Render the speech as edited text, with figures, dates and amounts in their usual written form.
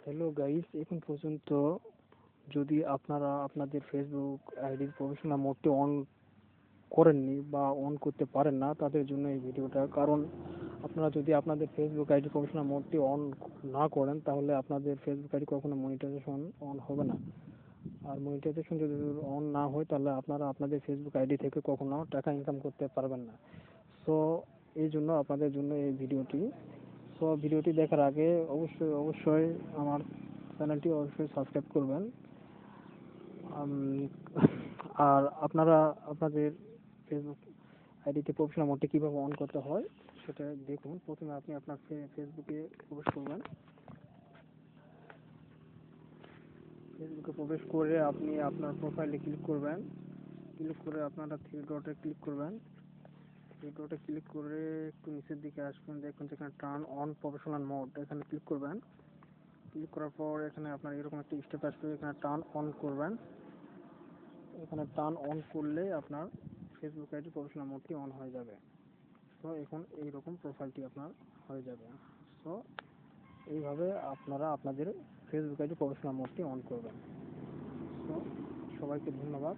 Hello guys, এখন পর্যন্ত যদি আপনারা আপনাদের ফেসবুক আইডির প্রফেশনাল মোডটি অন করেননি বা অন করতে পারেন না, তাদের জন্য এই ভিডিওটা। কারণ আপনারা যদি আপনাদের ফেসবুক আইডি প্রফেশনাল মোডটি অন না করেন, তাহলে আপনাদের ফেসবুক আইডি কখনো মনিটাইজেশন অন হবে না। আর মনিটাইজেশন যদি অন না হয়, তাহলে আপনারা আপনাদের ফেসবুক আইডি থেকে কখনো টাকা ইনকাম করতে পারবেন না। সো এই জন্য আপনাদের জন্য এই ভিডিওটি। সো ভিডিওটি দেখার আগে অবশ্যই আমার চ্যানেলটি অবশ্যই সাবস্ক্রাইব করবেন। আর আপনারা আপনাদের ফেসবুক আইডিতে প্রফেশনাল মোডটি কীভাবে অন করতে হয় সেটা দেখুন। প্রথমে আপনি আপনার ফেসবুকে প্রবেশ করবেন। ফেসবুকে প্রবেশ করে আপনি আপনার প্রোফাইলে ক্লিক করবেন। ক্লিক করে আপনারা থ্রি ডটে ক্লিক করবেন। থ্রি ডটে ক্লিক করে একটু নিচের দিকে আসবেন, দেখুন যেখানে টার্ন অন প্রফেশনাল মোড, এখানে ক্লিক করবেন। ক্লিক করার পর এখানে আপনার এরকম একটা স্টেপ আসবে, এখানে টার্ন অন করবেন। এখানে টার্ন অন করলে আপনার ফেসবুক আইডি প্রফেশনাল মোডটি অন হয়ে যাবে। তো এখন এইরকম প্রোফাইলটি আপনার হয়ে যাবে। সো এইভাবে আপনারা আপনাদের ফেসবুক আইডি প্রফেশনাল মোডটি অন করবেন। সো সবাইকে ধন্যবাদ।